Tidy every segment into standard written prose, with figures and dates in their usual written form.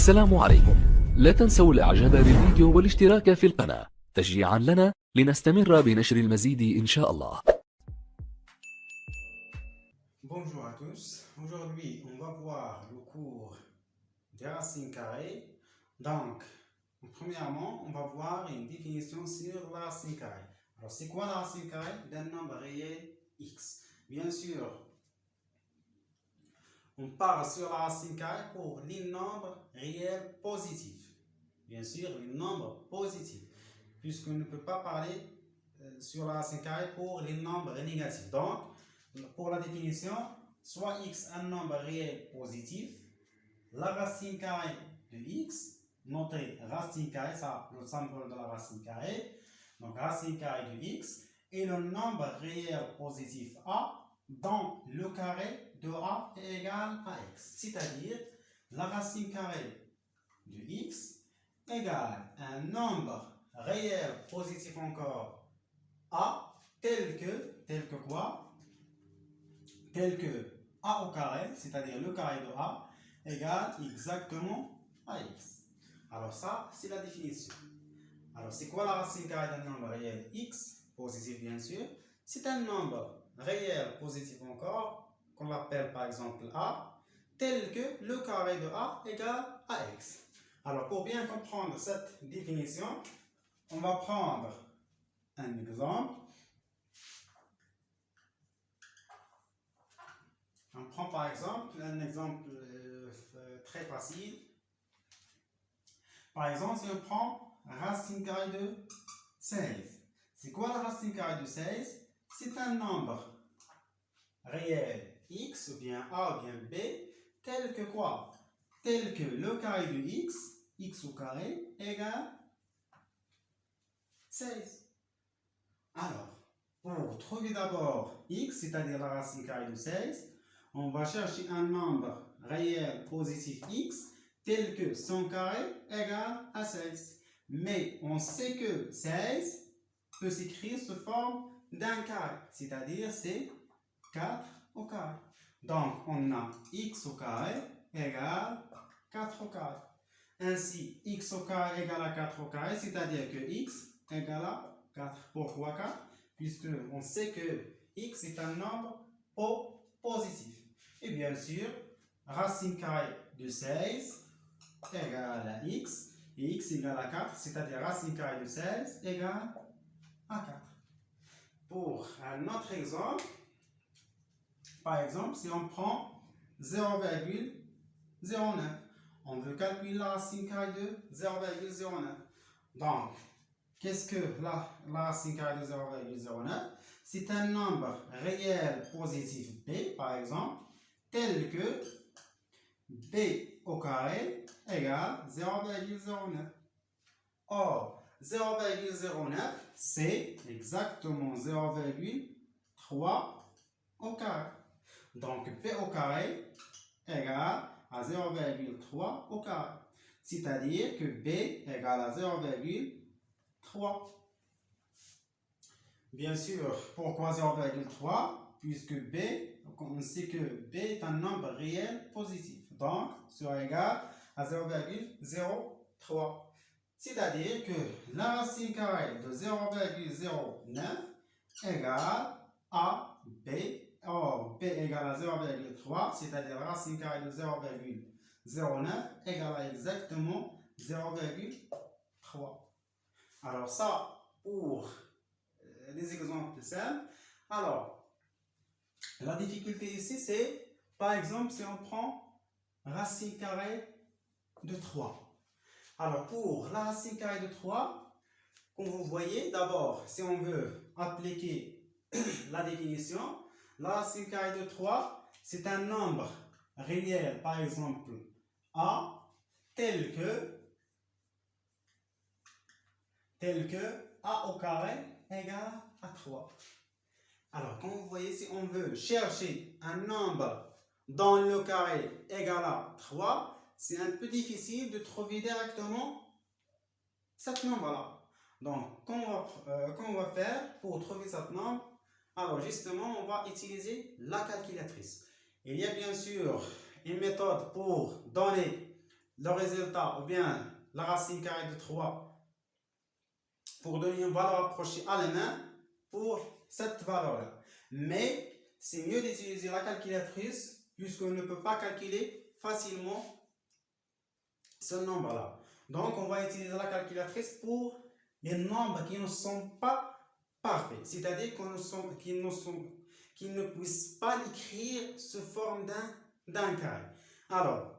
السلام عليكم. لا تنسوا الاعجاب بالفيديو والاشتراك في القناة تشجيعا لنا لنستمر بنشر المزيد إن شاء الله. Bonjour à tous. Aujourd'hui, on va voir le cours des racines carrées. Donc, premièrement, on va voir une définition sur la racine carrée. Alors, c'est quoi la racine carrée d'un nombre réel x? Bien sûr, on parle sur la racine carrée pour les nombres réels positifs. Bien sûr, les nombres positifs, puisqu'on ne peut pas parler sur la racine carrée pour les nombres négatifs. Donc, pour la définition, soit x un nombre réel positif, la racine carrée de x, notez racine carrée, ça le symbole de la racine carrée, donc racine carrée de x, et le nombre réel positif a dont le carré de a est égal à x, c'est-à-dire la racine carrée de x égale un nombre réel positif encore a tel que quoi? Tel que a au carré, c'est-à-dire le carré de a, égale exactement à x. Alors ça, c'est la définition. Alors c'est quoi la racine carrée d'un nombre réel x, positif bien sûr? C'est un nombre réel positif encore, qu'on appelle par exemple a, tel que le carré de a égale à x. Alors pour bien comprendre cette définition, on va prendre un exemple. On prend par exemple un exemple très facile. Par exemple, si on prend racine carrée de 16. C'est quoi la racine carrée de 16? C'est un nombre réel x ou bien a ou bien b tel que quoi? Tel que le carré de x au carré égale 16. Alors, pour trouver d'abord x, c'est-à-dire la racine carrée de 16, on va chercher un nombre réel positif x tel que son carré égale à 16. Mais on sait que 16 peut s'écrire sous forme d'un carré, c'est-à-dire c'est 4 au carré. Donc on a x au carré égale 4 au carré. Ainsi, x au carré égale à 4 au carré, c'est-à-dire que x égale à 4. Pourquoi 4? Puisque on sait que x est un nombre positif. Et bien sûr, racine carrée de 16 égale à x, et x égale à 4, c'est-à-dire racine carrée de 16 égale à 4. Pour un autre exemple, par exemple, si on prend 0,09, on veut calculer la racine carrée de 0,09. Donc, qu'est-ce que la racine carrée de 0,09? C'est un nombre réel positif b, par exemple, tel que b au carré égale 0,09. Or, 0,09, c'est exactement 0,3 au carré. Donc, b au carré égale à 0,3 au carré. C'est-à-dire que b égale à 0,3. Bien sûr, pourquoi 0,3? Puisque b, on sait que b est un nombre réel positif. Donc, sera égal à 0,03. C'est-à-dire que la racine carrée de 0,09 égale à b. Or, b égale à 0,3, c'est-à-dire la racine carrée de 0,09 égale à exactement 0,3. Alors ça, pour des exemples simples. Alors, la difficulté ici, c'est, par exemple, si on prend racine carrée de 3. Alors, pour la racine carrée de 3, comme vous voyez, d'abord, si on veut appliquer la définition, la racine carrée de 3, c'est un nombre réel, par exemple, a, tel que a au carré égale à 3. Alors, comme vous voyez, si on veut chercher un nombre dont le carré égale à 3, c'est un peu difficile de trouver directement cet nombre-là. Donc, comment on va faire pour trouver cet nombre? Alors, justement, on va utiliser la calculatrice. Il y a bien sûr une méthode pour donner le résultat ou bien la racine carrée de 3 pour donner une valeur approchée à la main pour cette valeur-là. Mais c'est mieux d'utiliser la calculatrice puisqu'on ne peut pas calculer facilement ce nombre-là. Donc, on va utiliser la calculatrice pour les nombres qui ne sont pas parfaits, c'est-à-dire qu'ils ne puissent pas l'écrire sous forme d'un carré. Alors,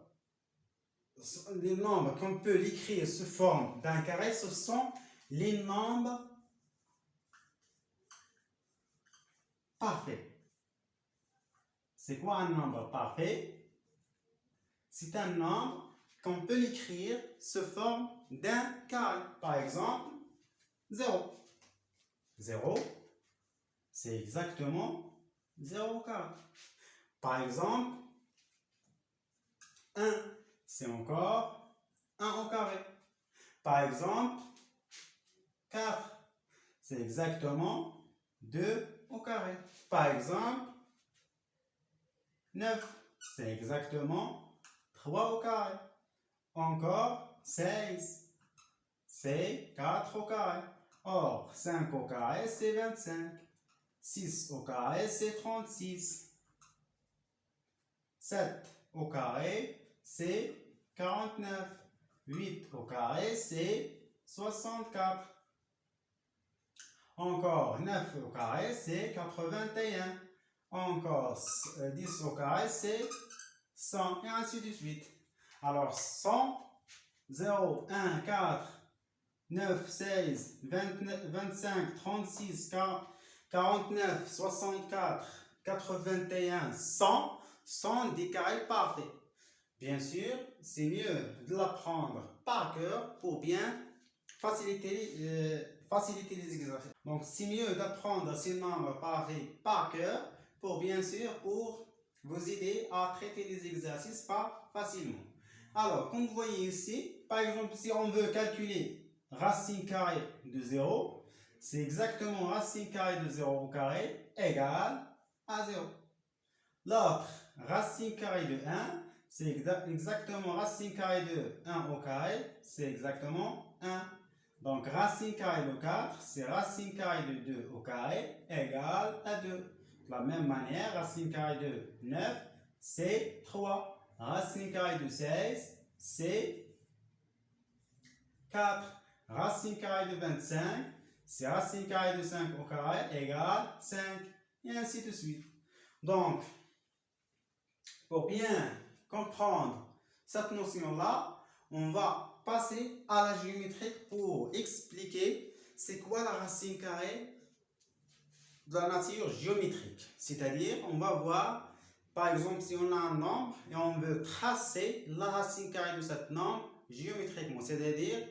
les nombres qu'on peut l'écrire sous forme d'un carré, ce sont les nombres parfaits. C'est quoi un nombre parfait? C'est un nombre qu'on peut l'écrire sous forme d'un carré. Par exemple, 0. 0, c'est exactement 0 au carré. Par exemple, 1, c'est encore 1 au carré. Par exemple, 4, c'est exactement 2 au carré. Par exemple, 9, c'est exactement 3 au carré. Encore 16, c'est 4 au carré. Or, 5 au carré, c'est 25. 6 au carré, c'est 36. 7 au carré, c'est 49. 8 au carré, c'est 64. Encore 9 au carré, c'est 81. Encore 10 au carré, c'est 100. Et ainsi de suite. Alors 100, 0, 1, 4, 9, 16, 29, 25, 36, 49, 64, 81, 100 sont des carrés parfaits. Bien sûr, c'est mieux de l'apprendre par cœur pour bien faciliter les exercices. Donc, c'est mieux d'apprendre ces nombres parfaits par cœur pour bien sûr pour vous aider à traiter les exercices facilement. Alors, comme vous voyez ici, par exemple, si on veut calculer racine carrée de 0, c'est exactement racine carrée de 0 au carré égale à 0. L'autre, racine carrée de 1, c'est exactement racine carrée de 1 au carré, c'est exactement 1. Donc, racine carrée de 4, c'est racine carrée de 2 au carré égale à 2. De la même manière, racine carrée de 9, c'est 3. Racine carrée de 16, c'est 4. Racine carrée de 25, c'est racine carrée de 5 au carré égale 5. Et ainsi de suite. Donc, pour bien comprendre cette notion-là, on va passer à la géométrie pour expliquer c'est quoi la racine carrée de la nature géométrique. C'est-à-dire, on va voir, par exemple, si on a un nombre et on veut tracer la racine carrée de cet nombre géométriquement, c'est-à-dire